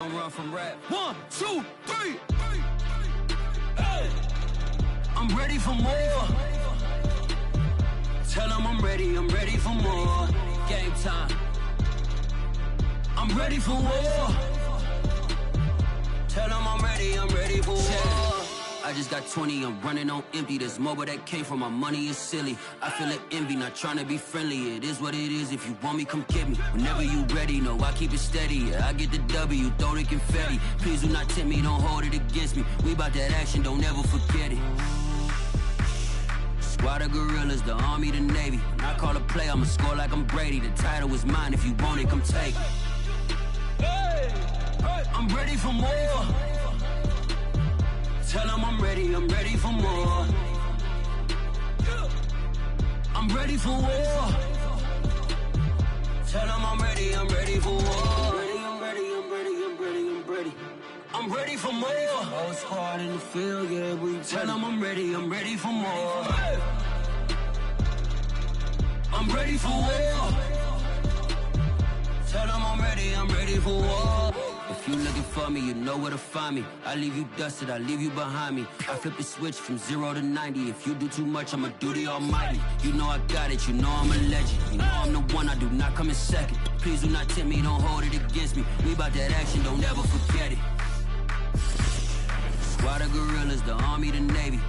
Run from rap. 1, 2, 3. Hey. I'm ready for more. Tell them I'm ready for more. Game time. I'm ready for war. Tell them I'm ready for war. I just got 20, I'm running on empty. This mobile that came from my money is silly. I feel like envy, not trying to be friendly. It is what it is, if you want me, come get me. Whenever you ready, no, I keep it steady. Yeah, I get the W, throw the confetti. Please do not tempt me, don't hold it against me. We about that action, don't ever forget it. Squad of gorillas, the army, the navy. When I call a play, I'ma score like I'm Brady. The title is mine, if you want it, come take it. Hey, hey. I'm ready for more. Tell them I'm ready for more. I'm ready for war. Tell them I'm ready for war. I'm ready for more. Whole squad in the field, yeah, we tell them I'm ready for more. I'm ready for war. Tell them I'm ready for war. If you looking for me, you know where to find me. I leave you dusted, I leave you behind me. I flip the switch from 0 to 90. If you do too much, I'ma do the almighty. You know I got it, you know I'm a legend. You know I'm the one, I do not come in second. Please do not tempt me, don't hold it against me. We about that action, don't ever forget it. Squad of gorillas, the army, the navy.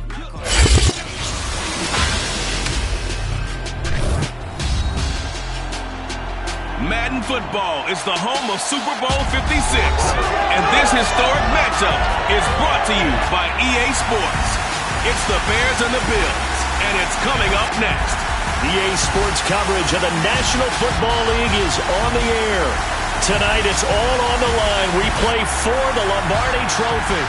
Madden football is the home of Super Bowl 56, and this historic matchup is brought to you by EA Sports. It's the Bears and the Bills, and it's coming up next. EA Sports coverage of the National Football League is on the air. Tonight it's all on the line. We play for the Lombardi Trophy,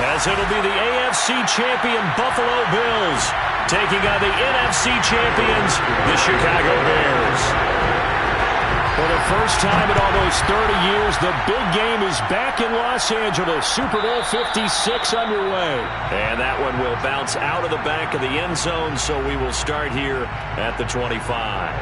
as it'll be the AFC champion Buffalo Bills taking on the NFC champions, the Chicago Bears. For the first time in almost 30 years, the big game is back in Los Angeles. Super Bowl 56 underway. And that one will bounce out of the back of the end zone, so we will start here at the 25.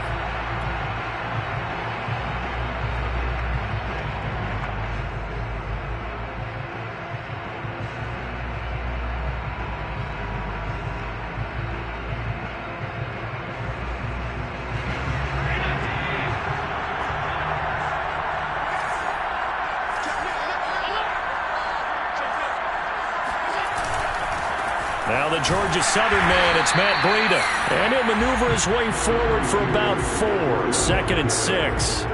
Now the Georgia Southern man, it's Matt Breida. And he'll maneuver his way forward for about 4. 2nd and 6.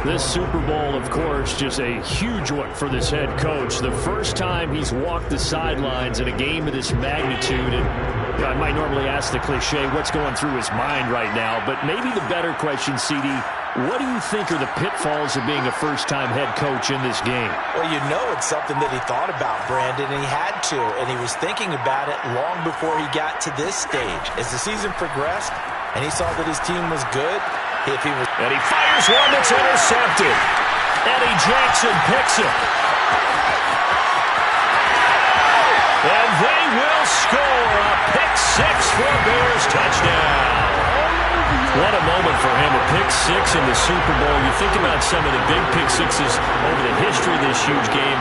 This Super Bowl, of course, just a huge one for this head coach. The first time he's walked the sidelines in a game of this magnitude. And I might normally ask the cliche, what's going through his mind right now? But maybe the better question, CD, what do you think are the pitfalls of being a first-time head coach in this game? Well, you know it's something that he thought about, Brandon, and he had to. And he was thinking about it long before he got to this stage. As the season progressed and he saw that his team was good, and he fires one that's intercepted. Eddie Jackson picks it. And they will score a pick-6 for a Bears touchdown. What a moment for him, a pick-6 in the Super Bowl. You think about some of the big pick-6s over the history of this huge game.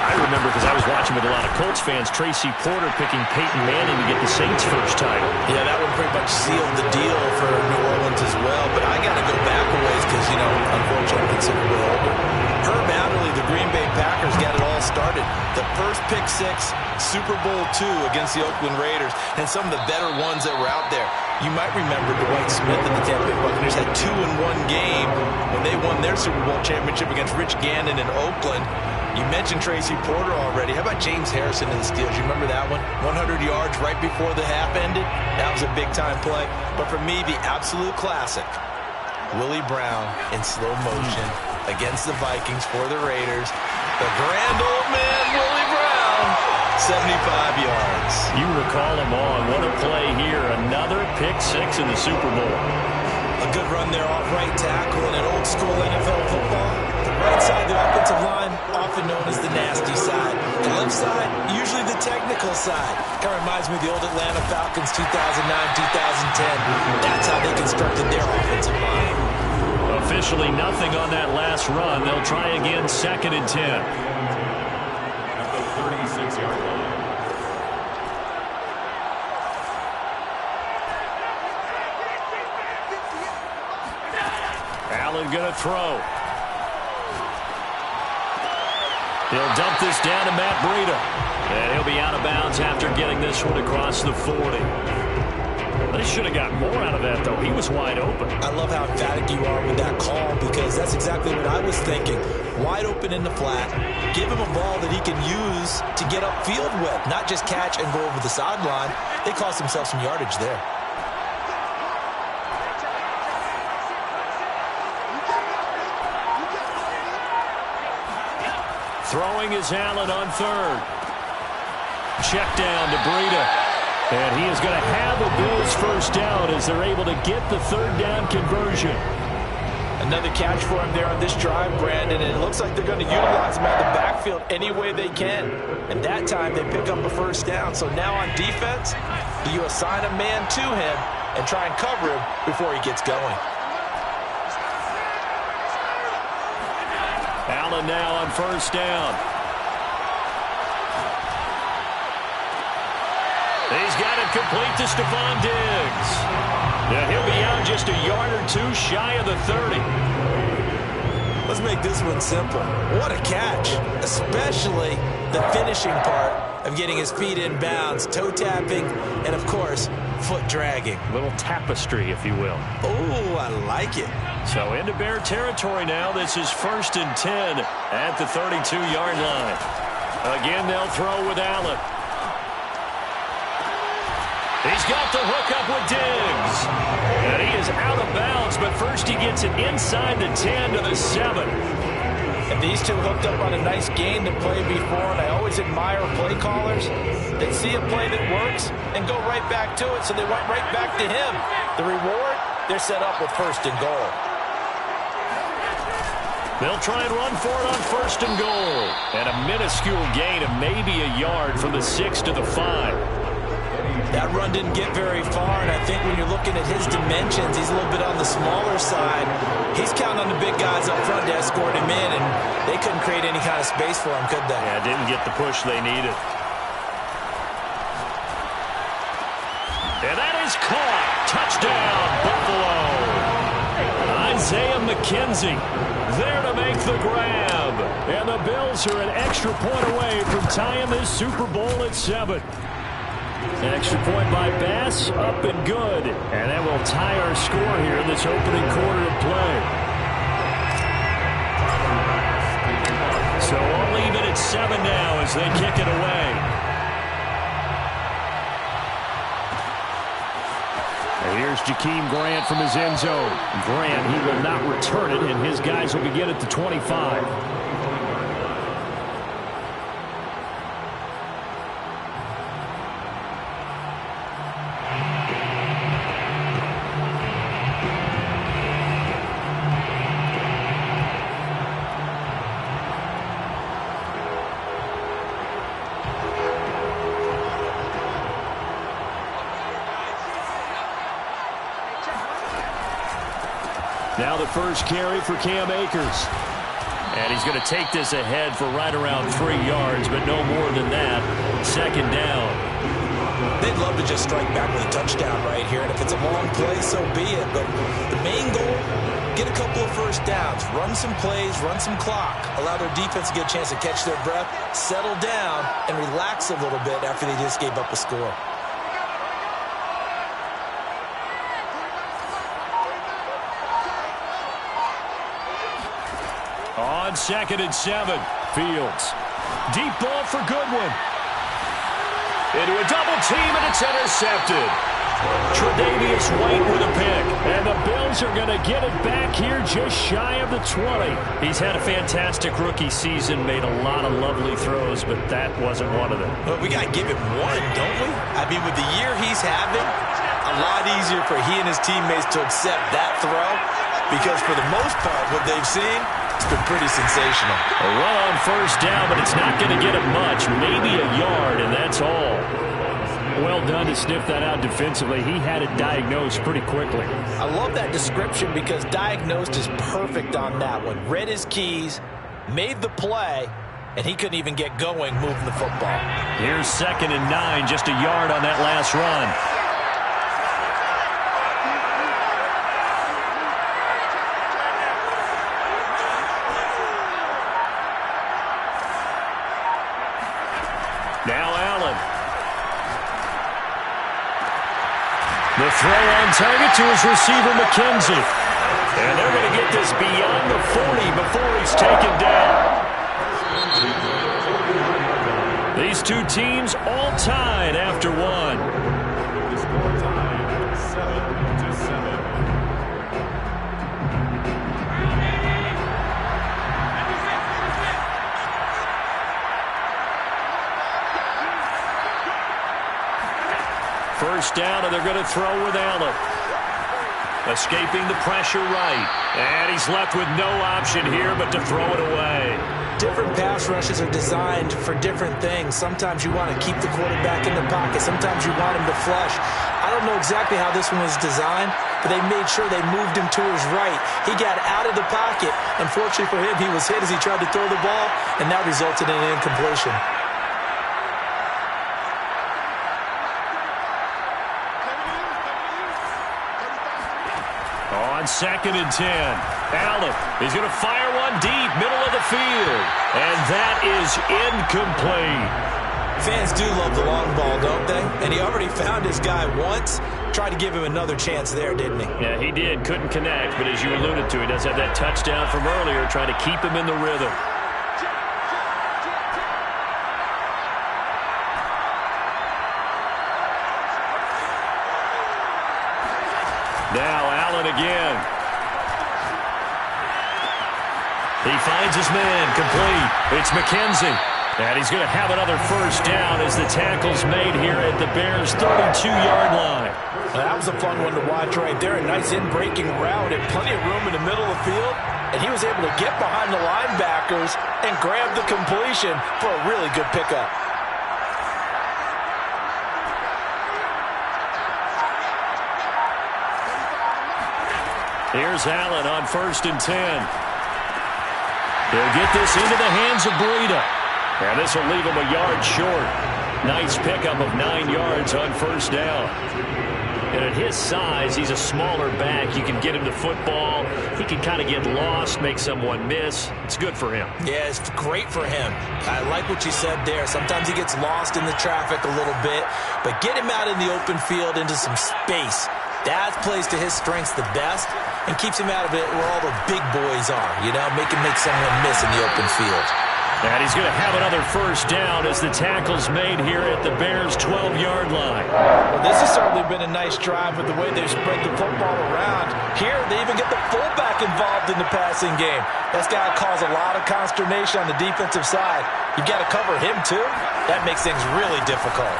I remember, because I was watching with a lot of Colts fans, Tracy Porter picking Peyton Manning to get the Saints' first title. Yeah, that one pretty much sealed the deal for New Orleans as well. But I got to go back a ways because, you know, unfortunately I'm considerably older. Herb Adderley, the Green Bay Packers, got it all started. The first pick-6, Super Bowl II against the Oakland Raiders, and some of the better ones that were out there. You might remember Dwight Smith and the Tampa Bay Buccaneers had 2 in one game when they won their Super Bowl championship against Rich Gannon in Oakland. You mentioned Tracy Porter already. How about James Harrison in the Steelers? You remember that one? 100 yards right before the half ended? That was a big-time play. But for me, the absolute classic, Willie Brown in slow motion against the Vikings for the Raiders. The grand old man, Willie Brown, 75 yards. You recall him on. What a play here. Another pick-6 in the Super Bowl. A good run there off right tackle in an old-school NFL football. The right side of the offensive line, often known as the nasty side. The left side, usually the technical side. Kind of reminds me of the old Atlanta Falcons 2009-2010. That's how they constructed their offensive line. A Officially nothing on that last run. They'll try again, 2nd and 10. At the 36-yard line. Allen going to throw. He'll dump this down to Matt Breida. And he'll be out of bounds after getting this one across the 40. They should have got more out of that, though. He was wide open. I love how emphatic you are with that call, because that's exactly what I was thinking. Wide open in the flat. Give him a ball that he can use to get upfield with, not just catch and go over the sideline. They cost themselves some yardage there. Throwing is Allen on 3rd. Check down to Breida. And he is going to have the Bills first down as they're able to get the 3rd down conversion. Another catch for him there on this drive, Brandon, and it looks like they're going to utilize him out of the backfield any way they can. And that time they pick up a first down. So now on defense, you assign a man to him and try and cover him before he gets going. Allen now on 1st down. He's got it complete to Stephon Diggs. Yeah, he'll be out just a yard or two shy of the 30. Let's make this one simple. What a catch, especially the finishing part of getting his feet in bounds, toe tapping, and, of course, foot dragging. A little tapestry, if you will. Oh, I like it. So into Bear territory now. This is 1st and 10 at the 32-yard line. Again, they'll throw with Allen. He's got the hook up with Diggs. And he is out of bounds, but first he gets it inside the 10 to the 7. And these two hooked up on a nice game to play before, and I always admire play callers that see a play that works and go right back to it, so they went right back to him. The reward, they're set up with 1st and goal. They'll try and run for it on 1st and goal. And a minuscule gain of maybe a yard from the 6 to the 5. That run didn't get very far, and I think when you're looking at his dimensions, he's a little bit on the smaller side. He's counting on the big guys up front to escort him in, and they couldn't create any kind of space for him, could they? Yeah, didn't get the push they needed. And that is caught. Touchdown, Buffalo. Isaiah McKenzie there to make the grab. And the Bills are an extra point away from tying this Super Bowl at 7. An extra point by Bass, up and good. And that will tie our score here in this opening quarter of play. So all even at 7 now as they kick it away. And here's Jakeem Grant from his end zone. Grant, he will not return it, and his guys will begin at the 25. Now the first carry for Cam Akers. And he's going to take this ahead for right around 3 yards, but no more than that. 2nd down. They'd love to just strike back with a touchdown right here, and if it's a long play, so be it. But the main goal, get a couple of first downs, run some plays, run some clock, allow their defense to get a chance to catch their breath, settle down, and relax a little bit after they just gave up a score. On 2nd and 7, Fields. Deep ball for Goodwin. Into a double team, and it's intercepted. Tre'Davious White with a pick. And the Bills are going to get it back here just shy of the 20. He's had a fantastic rookie season, made a lot of lovely throws, but that wasn't one of them. Well, we got to give him one, don't we? I mean, with the year he's having, a lot easier for he and his teammates to accept that throw, because for the most part, what they've seen, it's been pretty sensational. A run on 1st down, but it's not going to get him much. Maybe a yard, and that's all. Well done to sniff that out defensively. He had it diagnosed pretty quickly. I love that description because diagnosed is perfect on that one. Read his keys, made the play, and he couldn't even get going moving the football. Here's 2nd and 9, just a yard on that last run. Now Allen. The throw on target to his receiver, McKenzie. And they're going to get this beyond the 40 before he's taken down. These two teams all tied after one. The score tied 7-7. First down, and they're going to throw with Allen. Escaping the pressure right. And he's left with no option here but to throw it away. Different pass rushes are designed for different things. Sometimes you want to keep the quarterback in the pocket. Sometimes you want him to flush. I don't know exactly how this one was designed, but they made sure they moved him to his right. He got out of the pocket. Unfortunately for him, he was hit as he tried to throw the ball, and that resulted in an incompletion. On 2nd and 10, Allen is going to fire one deep, middle of the field. And that is incomplete. Fans do love the long ball, don't they? And he already found his guy once. Tried to give him another chance there, didn't he? Yeah, he did. Couldn't connect, but as you alluded to, he does have that touchdown from earlier, trying to keep him in the rhythm. Now Allen again. He finds his man, complete. It's McKenzie. And he's going to have another first down as the tackle's made here at the Bears' 32-yard line. That was a fun one to watch right there. A nice in-breaking route and plenty of room in the middle of the field. And he was able to get behind the linebackers and grab the completion for a really good pickup. Here's Allen on 1st and 10. He'll get this into the hands of Breida. And this will leave him a yard short. Nice pickup of 9 yards on first down. And at his size, he's a smaller back. You can get him the football. He can kind of get lost, make someone miss. It's good for him. Yeah, it's great for him. I like what you said there. Sometimes he gets lost in the traffic a little bit. But get him out in the open field into some space. That plays to his strengths the best and keeps him out of it where all the big boys are, you know, make someone miss in the open field. And he's going to have another first down as the tackle's made here at the Bears' 12-yard line. Well, this has certainly been a nice drive with the way they've spread the football around. Here, they even get the fullback involved in the passing game. That's got to cause a lot of consternation on the defensive side. You've got to cover him, too. That makes things really difficult.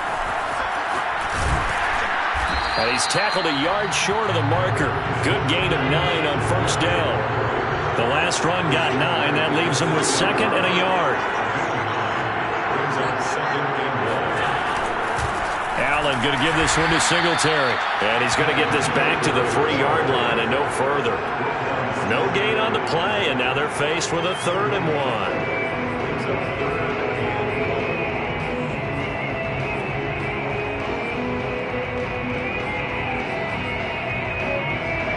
And he's tackled a yard short of the marker. Good gain of 9 on first down. The last run got 9. That leaves him with 2nd and a yard. Allen going to give this one to Singletary. And he's going to get this back to the 3-yard line and no further. No gain on the play, and now they're faced with a 3rd and 1.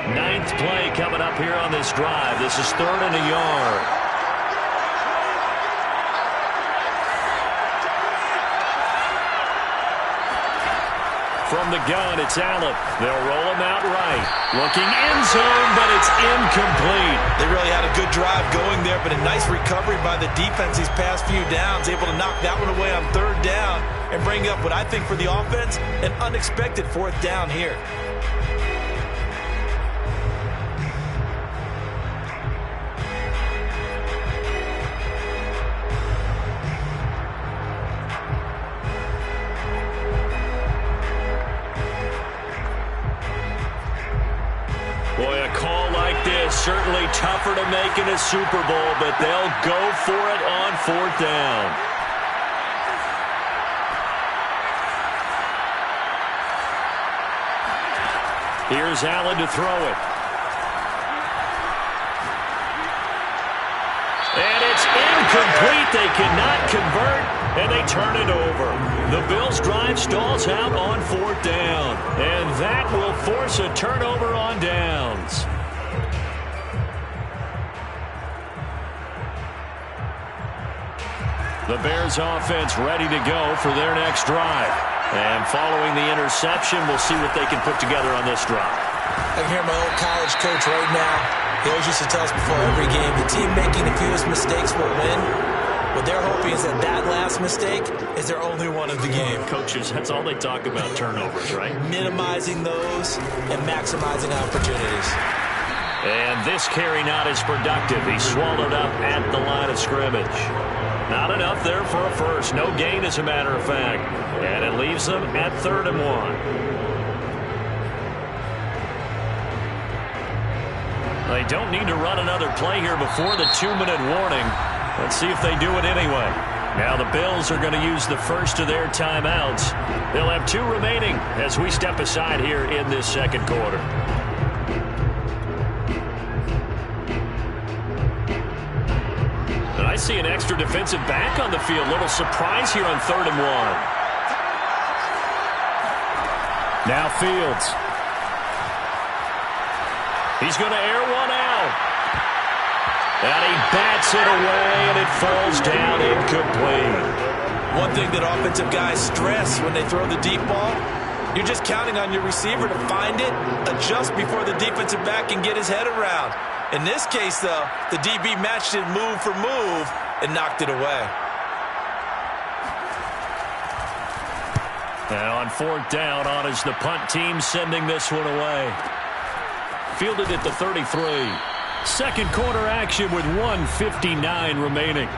Ninth play coming up here on this drive. This is 3rd and a yard. From the gun, it's Allen. They'll roll him out right. Looking end zone, but it's incomplete. They really had a good drive going there, but a nice recovery by the defense these past few downs. Able to knock that one away on 3rd down and bring up what I think for the offense, an unexpected 4th down here. Boy, a call like this, certainly tougher to make in a Super Bowl, but they'll go for it on 4th down. Here's Allen to throw it. And it's incomplete. They cannot convert, and they turn it over. The Bills' drive stalls out on 4th down, and that will force a turnover on downs. The Bears offense ready to go for their next drive. And following the interception, we'll see what they can put together on this drive. I can hear my old college coach right now. He always used to tell us before every game, the team making the fewest mistakes will win. What they're hoping is that that last mistake is their only one of the game. Coaches, that's all they talk about, turnovers, right? Minimizing those and maximizing opportunities. And this carry not as productive. He's swallowed up at the line of scrimmage. Not enough there for a first. No gain, as a matter of fact. And it leaves them at 3rd and 1. They don't need to run another play here before the 2-minute warning. Let's see if they do it anyway. Now the Bills are going to use the first of their timeouts. They'll have 2 remaining as we step aside here in this second quarter. And I see an extra defensive back on the field. Little surprise here on 3rd and 1. Now Fields. He's going to air one out. And he bats it away, and it falls down incomplete. One thing that offensive guys stress when they throw the deep ball, you're just counting on your receiver to find it, adjust before the defensive back can get his head around. In this case, though, the DB matched it move for move and knocked it away. And on 4th down, on is the punt team sending this one away. Fielded at the 33. Second quarter action with 1:59 remaining.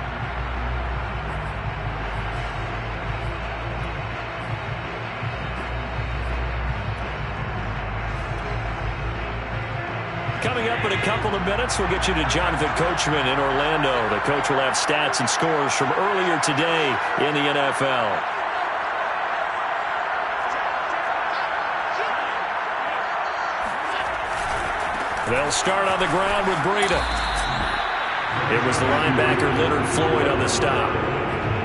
Coming up in a couple of minutes, we'll get you to Jonathan Coachman in Orlando. The coach will have stats and scores from earlier today in the NFL. They'll start on the ground with Breida. It was the linebacker Leonard Floyd on the stop.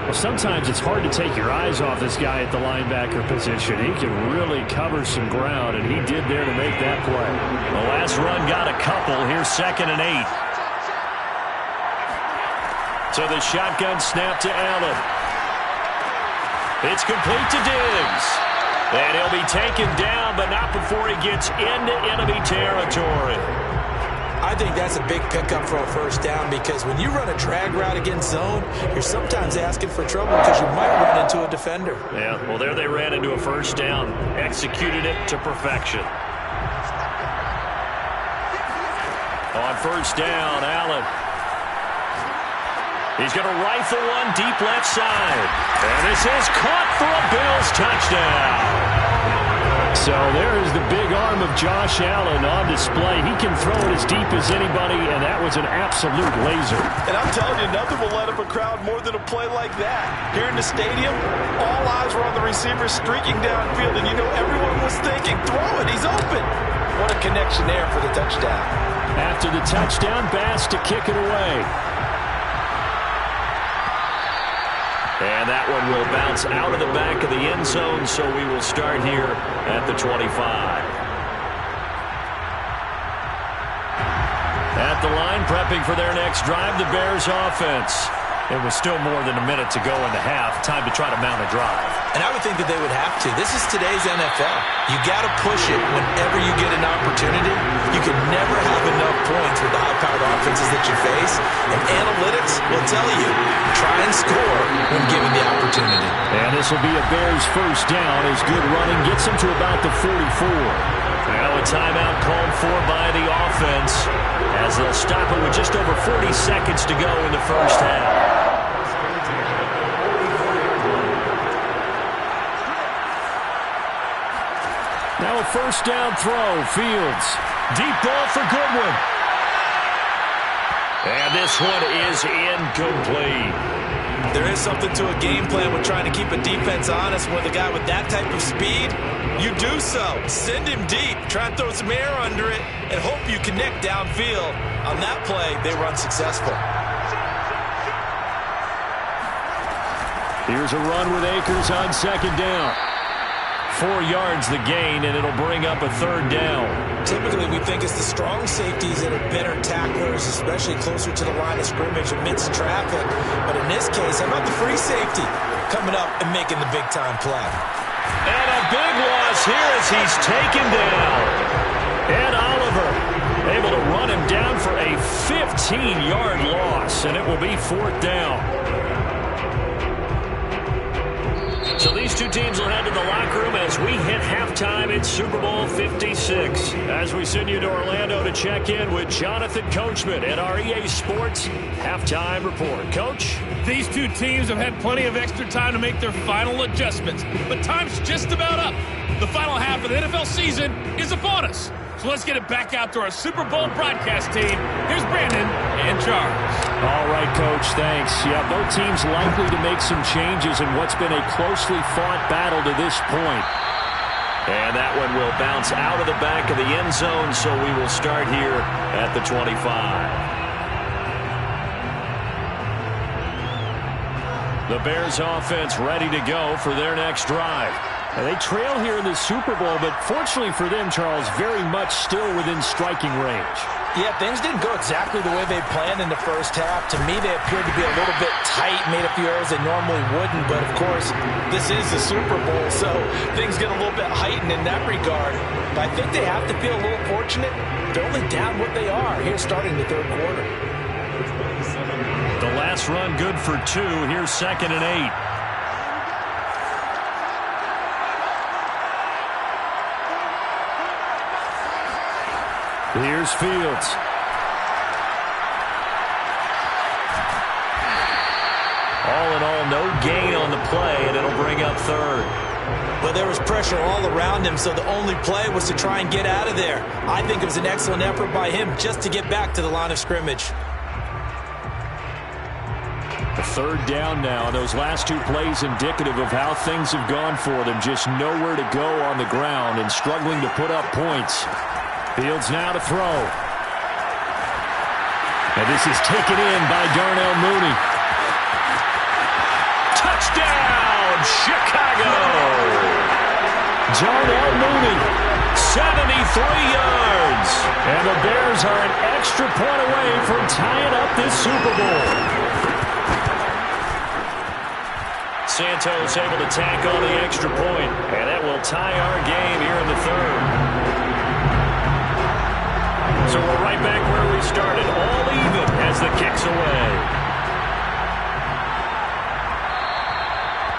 Well, sometimes it's hard to take your eyes off this guy at the linebacker position. He can really cover some ground, and he did there to make that play. The last run got a couple. Here's 2nd and 8. So the shotgun snap to Allen. It's complete to Diggs. And he'll be taken down, but not before he gets into enemy territory. I think that's a big pickup for a first down because when you run a drag route against zone, you're sometimes asking for trouble because you might run into a defender. Yeah, well, there they ran into a first down. Executed it to perfection. On first down, Allen. He's going to rifle one deep left side. And this is caught for a Bills touchdown. So there is the big arm of Josh Allen on display. He can throw it as deep as anybody, and that was an absolute laser. And I'm telling you, nothing will let up a crowd more than a play like that. Here in the stadium, all eyes were on the receiver streaking downfield, and you know everyone was thinking, throw it, he's open. What a connection there for the touchdown. After the touchdown, Bass to kick it away. And that one will bounce out of the back of the end zone, so we will start here at the 25. At the line, prepping for their next drive, the Bears offense. It was still more than a minute to go in the half. Time to try to mount a drive. And I would think that they would have to. This is today's NFL. You got to push it whenever you get an opportunity. You can never have enough points with the high-powered offenses that you face. And analytics will tell you, try and score when given the opportunity. And this will be a Bears first down as good running gets them to about the 44. Now a timeout called for by the offense as they'll stop it with just over 40 seconds to go in the first half. Now a first down throw. Fields. Deep ball for Goodwin. And this one is incomplete. There is something to a game plan with trying to keep a defense honest. With a guy with that type of speed, you do so. Send him deep. Try and throw some air under it and hope you connect downfield. On that play, they run successful. Here's a run with Akers on second down. 4 yards the gain, and it'll bring up a third down. Typically, we think it's the strong safeties that are better tacklers, especially closer to the line of scrimmage amidst traffic. But in this case, how about the free safety coming up and making the big-time play? And a big loss here as he's taken down. Ed Oliver able to run him down for a 15-yard loss, and it will be fourth down. So these two teams will head to the locker room as we hit halftime in Super Bowl 56. As we send you to Orlando to check in with Jonathan Coachman at our EA Sports Halftime Report. Coach? These two teams have had plenty of extra time to make their final adjustments, but time's just about up. The final half of the NFL season is upon us. So let's get it back out to our Super Bowl broadcast team. Here's Brandon and Charles. All right, Coach, thanks. Yeah, both teams likely to make some changes in what's been a closely fought battle to this point. And that one will bounce out of the back of the end zone, so we will start here at the 25. The Bears offense ready to go for their next drive. Now, they trail here in the Super Bowl, but fortunately for them, Charles, very much still within striking range. Yeah, things didn't go exactly the way they planned in the first half. To me, they appeared to be a little bit tight, made a few errors they normally wouldn't. But, of course, this is the Super Bowl, so things get a little bit heightened in that regard. But I think they have to feel a little fortunate. They're only down what they are here starting the third quarter. The last run good for 2. Here's 2nd and 8. Here's Fields. All in all, no gain on the play, and it'll bring up third. Well, there was pressure all around him, so the only play was to try and get out of there. I think it was an excellent effort by him just to get back to the line of scrimmage. A third down now. Those last 2 plays indicative of how things have gone for them. Just nowhere to go on the ground and struggling to put up points. Fields now to throw. And this is taken in by Darnell Mooney. Touchdown, Chicago! Darnell Mooney, 73 yards. And the Bears are an extra point away from tying up this Super Bowl. Santos able to tack on the extra point, and that will tie our game here in the third. So we're right back where we started, all even as the kick's away.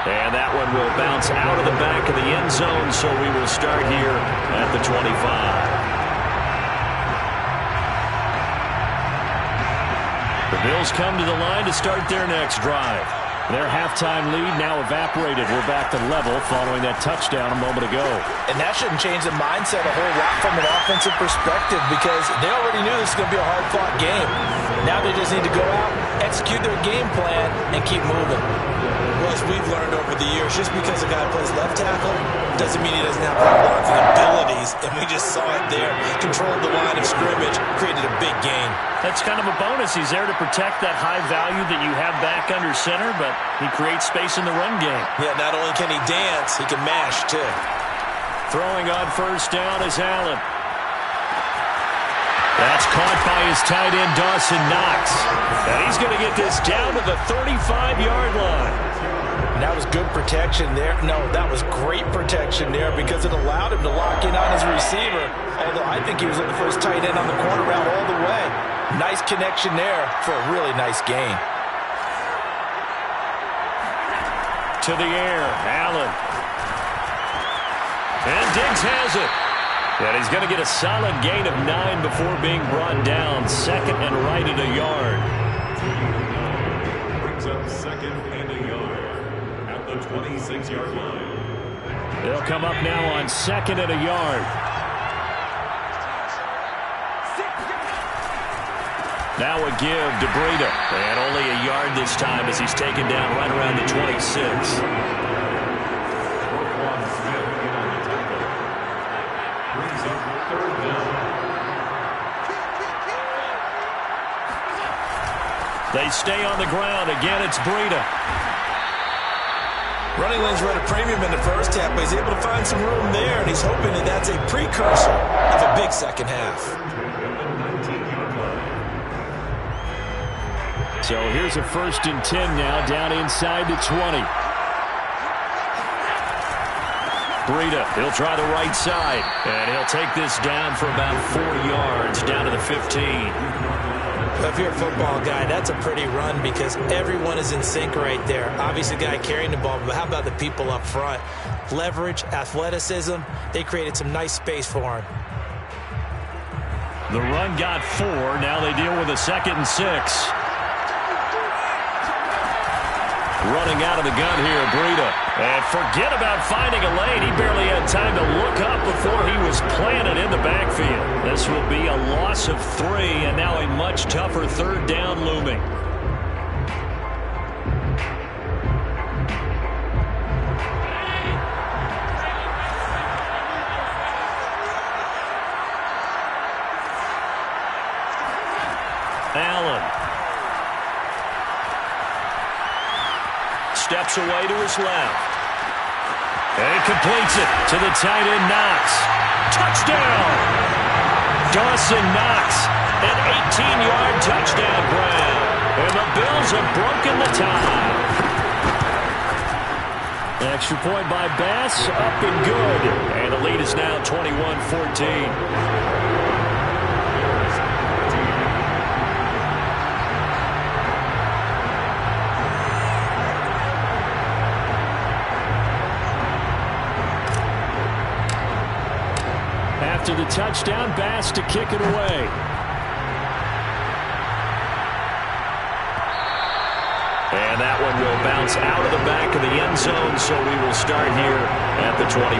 And that one will bounce out of the back of the end zone, so we will start here at the 25. The Bills come to the line to start their next drive. Their halftime lead now evaporated. We're back to level following that touchdown a moment ago. And that shouldn't change the mindset a whole lot from an offensive perspective because they already knew this was going to be a hard-fought game. Now they just need to go out, execute their game plan, and keep moving. Well, as we've learned over the years, just because a guy plays left tackle doesn't mean he doesn't have blocking abilities, and we just saw it there. Controlled the line of scrimmage, created a big gain. That's kind of a bonus. He's there to protect that high value that you have back under center, but he creates space in the run game. Yeah, not only can he dance, he can mash, too. Throwing on first down is Allen. That's caught by his tight end, Dawson Knox. And he's going to get this down to the 35-yard line. And that was good protection there. No, that was great protection there because it allowed him to lock in on his receiver. Although I think he was looking for his tight end on the corner route all the way. Nice connection there for a really nice gain. To the air, Allen. And Diggs has it. And he's going to get a solid gain of 9 before being brought down. 2nd and right at a yard. Brings up 2nd and a yard at the 26-yard line. They'll come up now on 2nd and a yard. Now a give to Breida. And only a yard this time as he's taken down right around the 26. They stay on the ground. Again, it's Breida. Running lanes were at a premium in the first half, but he's able to find some room there, and he's hoping that that's a precursor of a big second half. So here's a 1st and 10 now, down inside the 20. Breida, he'll try the right side, and he'll take this down for about 4 yards, down to the 15. If you're a football guy, that's a pretty run because everyone is in sync right there. Obviously, the guy carrying the ball, but how about the people up front? Leverage, athleticism, they created some nice space for him. The run got 4. Now they deal with a 2nd and 6. Running out of the gun here, Breida. And forget about finding a lane. He barely had time to look up before he was planted in the backfield. This will be a loss of 3, and now a much tougher 3rd down looming. Allen. Steps away to his left. And completes it to the tight end, Knox. Touchdown! Dawson Knox, an 18-yard touchdown grab. And the Bills have broken the tie. Extra point by Bass, up and good. And the lead is now 21-14. To the touchdown, Bass to kick it away. And that one will bounce out of the back of the end zone, so we will start here at the 25.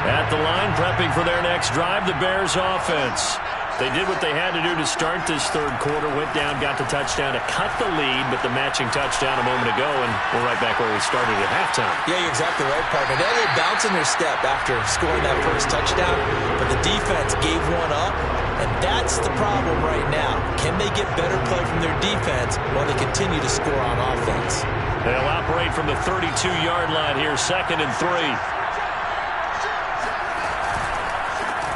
At the line, prepping for their next drive, the Bears offense. They did what they had to do to start this 3rd quarter. Went down, got the touchdown to cut the lead, but the matching touchdown a moment ago, and we're right back where we started at halftime. Yeah, you're exactly right, partner. They had a little bounce in their step after scoring that first touchdown, but the defense gave one up, and that's the problem right now. Can they get better play from their defense while they continue to score on offense? They'll operate from the 32-yard line here, 2nd and 3.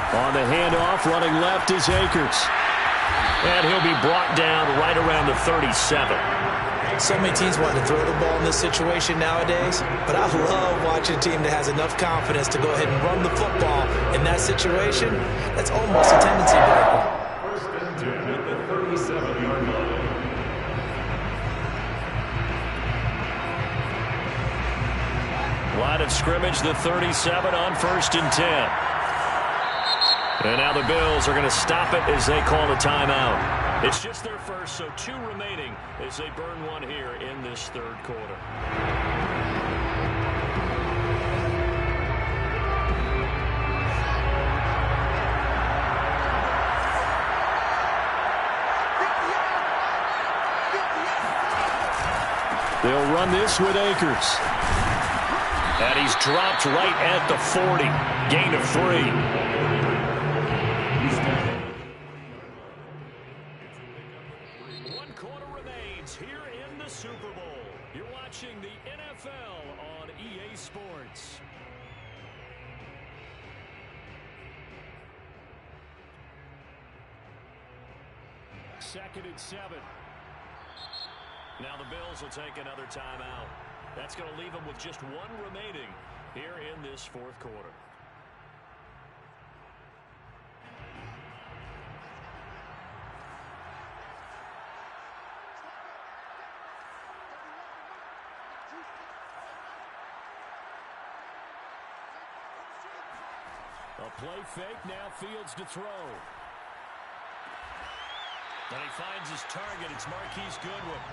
On the handoff, running left is Akers. And he'll be brought down right around the 37. So many teams want to throw the ball in this situation nowadays, but I love watching a team that has enough confidence to go ahead and run the football in that situation. That's almost a tendency breaker. 1st and 10 at the 37-yard line. Line of scrimmage, the 37 on 1st and 10. And now the Bills are going to stop it as they call a timeout. It's just their first, so 2 remaining as they burn one here in this 3rd quarter. They'll run this with Akers. And he's dropped right at the 40. Gain of 3. The NFL on EA Sports. Second and 7. Now the Bills will take another timeout. That's going to leave them with just 1 remaining here in this 4th quarter. A play fake, now Fields to throw. And he finds his target. It's Marquise Goodwin.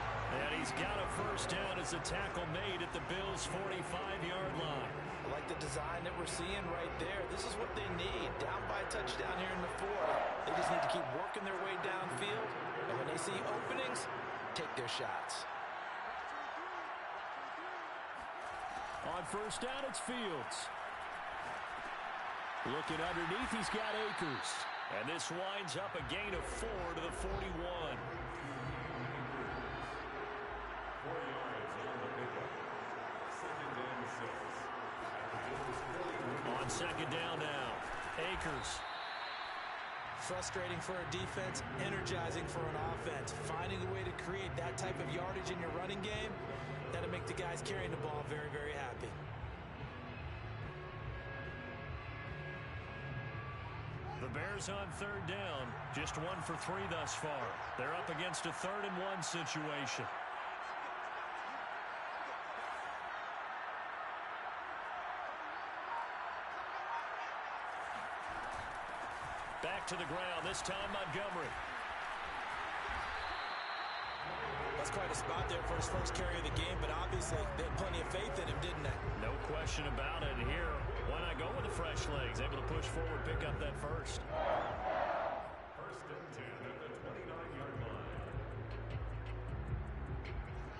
And he's got a first down as the tackle made at the Bills' 45-yard line. I like the design that we're seeing right there. This is what they need. Down by a touchdown here in the fourth. They just need to keep working their way downfield. And when they see openings, take their shots. On first down, it's Fields. Looking underneath, he's got Akers. And this winds up a gain of 4 to the 41. 4 yards on the pickup. 2nd and 6. On second down now, Akers. Frustrating for a defense, energizing for an offense. Finding a way to create that type of yardage in your running game, that'll make the guys carrying the ball very, very happy. The Bears on third down, just 1 for 3 thus far. They're up against a 3rd and 1 situation. Back to the ground, this time Montgomery. That's quite a spot there for his first carry of the game, but obviously they had plenty of faith in him, didn't they? No question about it. Here, why not go with the fresh legs? Able to push forward, pick up that first. 1st and 10 at the 29-yard line.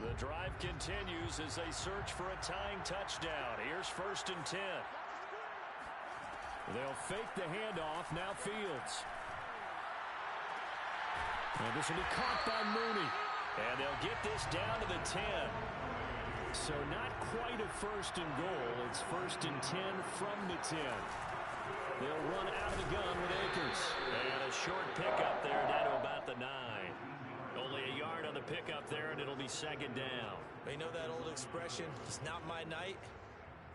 The drive continues as they search for a tying touchdown. Here's 1st and 10. They'll fake the handoff. Now Fields. And this will be caught by Mooney. And they'll get this down to the 10. So not quite a 1st and goal. It's 1st and 10 from the 10. They'll run out of the gun with Akers. And a short pickup there down to about the 9. Only a yard on the pickup there, and it'll be 2nd down. They know that old expression, it's not my night.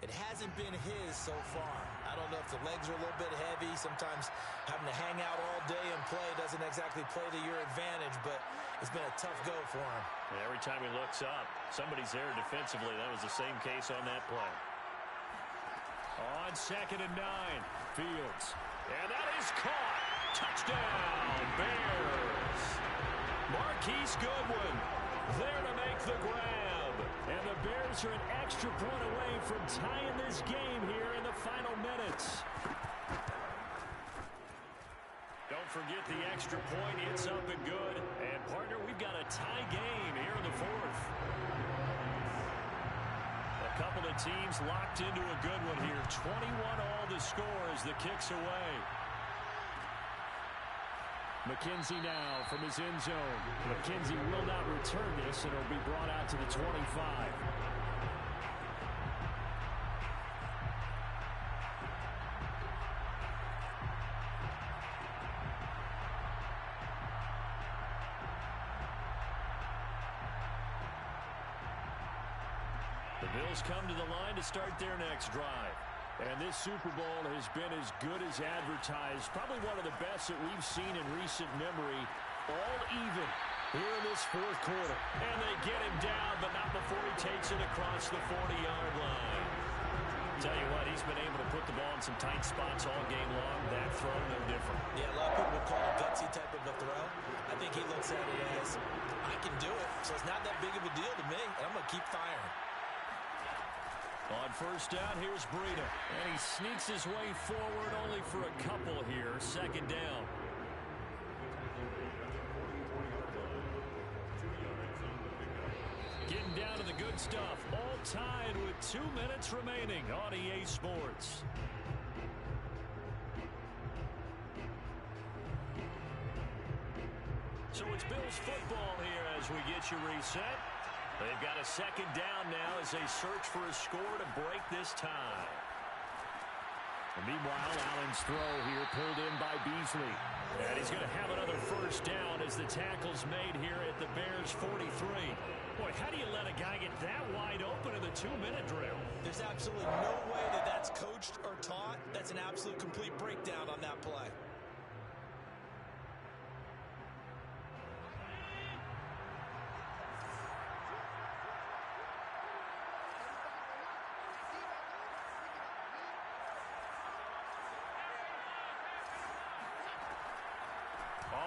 It hasn't been his so far. I don't know if the legs are a little bit heavy. Sometimes having to hang out all day and play doesn't exactly play to your advantage, but it's been a tough go for him. And every time he looks up, somebody's there defensively. That was the same case on that play. On 2nd and 9, Fields. And that is caught. Touchdown, Bears. Marquise Goodwin there to make the grab. And the Bears are an extra point away from tying this game here in the final minutes. Don't forget the extra point. It's up and good. And, partner, we've got a tie game here in the 4th. A couple of teams locked into a good one here. 21-all the score as the kick's away. McKenzie now from his end zone. McKenzie will not return this, and it'll be brought out to the 25. The Bills come to the line to start their next drive. And this Super Bowl has been as good as advertised. Probably one of the best that we've seen in recent memory. All even here in this 4th quarter. And they get him down, but not before he takes it across the 40-yard line. Tell you what, he's been able to put the ball in some tight spots all game long. That throw, no different. Yeah, a lot of people would call it a gutsy type of a throw. I think he looks at it as, I can do it, so it's not that big of a deal to me, and I'm going to keep firing. On first down, here's Breida. And he sneaks his way forward only for a couple here. 2nd down. Getting down to the good stuff. All tied with 2 minutes remaining on EA Sports. So it's Bills football here as we get you reset. They've got a 2nd down now as they search for a score to break this tie. And meanwhile, Allen's throw here pulled in by Beasley. And he's going to have another first down as the tackle's made here at the Bears' 43. Boy, how do you let a guy get that wide open in the 2-minute drill? There's absolutely no way that that's coached or taught. That's an absolute complete breakdown on that play.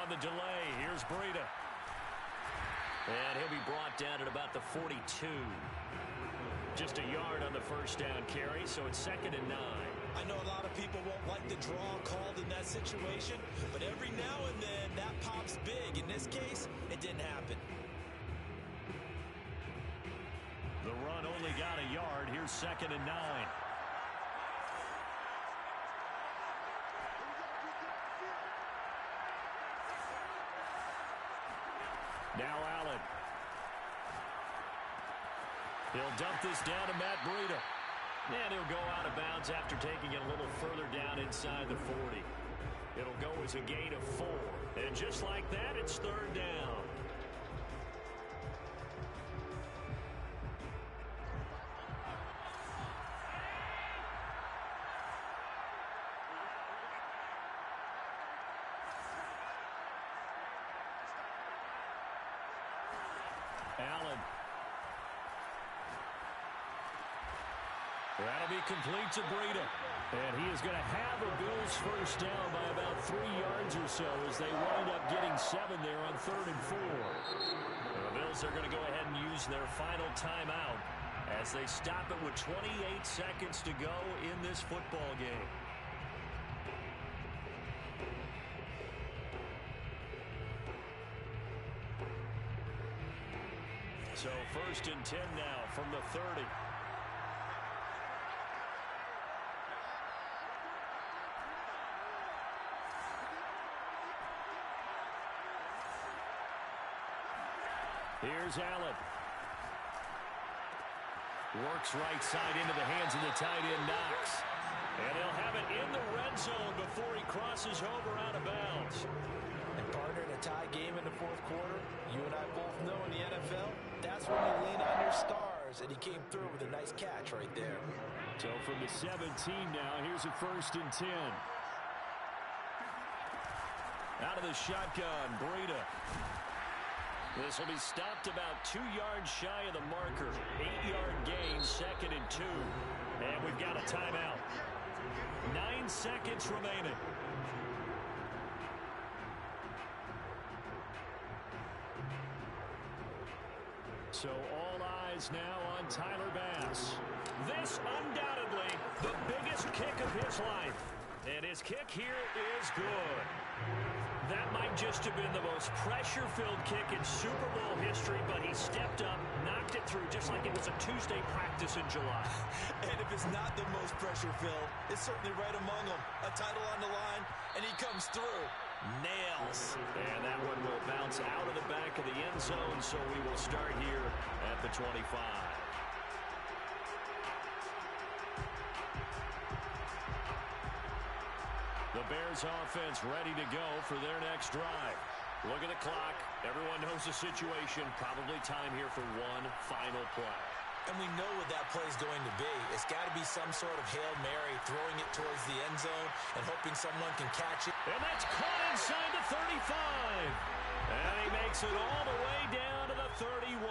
on the delay. Here's Breida. And he'll be brought down at about the 42. Just a yard on the first down carry, so it's 2nd and 9. I know a lot of people won't like the draw called in that situation, but every now and then that pops big. In this case, it didn't happen. The run only got a yard. Here's 2nd and 9. Now Allen. He'll dump this down to Matt Breida. And he'll go out of bounds after taking it a little further down inside the 40. It'll go as a gain of 4. And just like that, it's 3rd down. Allen. That'll be complete to Breida. And he is going to have a Bills first down by about 3 yards or so as they wind up getting 7 there on 3rd and 4. The Bills are going to go ahead and use their final timeout as they stop it with 28 seconds to go in this football game. So 1st and 10 now from the 30. Here's Allen. Works right side into the hands of the tight end, Knox. And they'll have it in the red zone before he crosses over out of bounds. And partner, in a tie game in the 4th quarter, you and I both know in the NFL, that's when you lean on your stars, and he came through with a nice catch right there. So from the 17 now, here's a 1st and 10. Out of the shotgun, Breida. This will be stopped about 2 yards shy of the marker. 8-yard gain, 2nd and 2. And we've got a timeout. 9 seconds remaining. So all eyes now on Tyler Bass. This undoubtedly the biggest kick of his life. And his kick here is good. That might just have been the most pressure-filled kick in Super Bowl history, but he stepped up, knocked it through just like it was a Tuesday practice in July. And if it's not the most pressure-filled, it's certainly right among them. A title on the line, and he comes through. Nails. And that one will bounce out of the back of the end zone, so we will start here at the 25. The Bears offense ready to go for their next drive. Look at the clock. Everyone knows the situation. Probably time here for one final play. And we know what that play is going to be. It's got to be some sort of Hail Mary, throwing it towards the end zone and hoping someone can catch it. And that's caught inside the 35. And he makes it all the way down to the 31.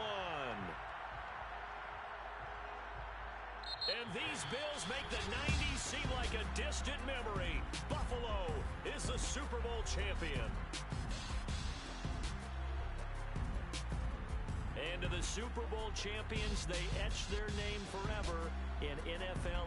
And these Bills make the 90s seem like a distant memory. Buffalo is the Super Bowl champion. And to the Super Bowl champions, they etch their name forever in NFL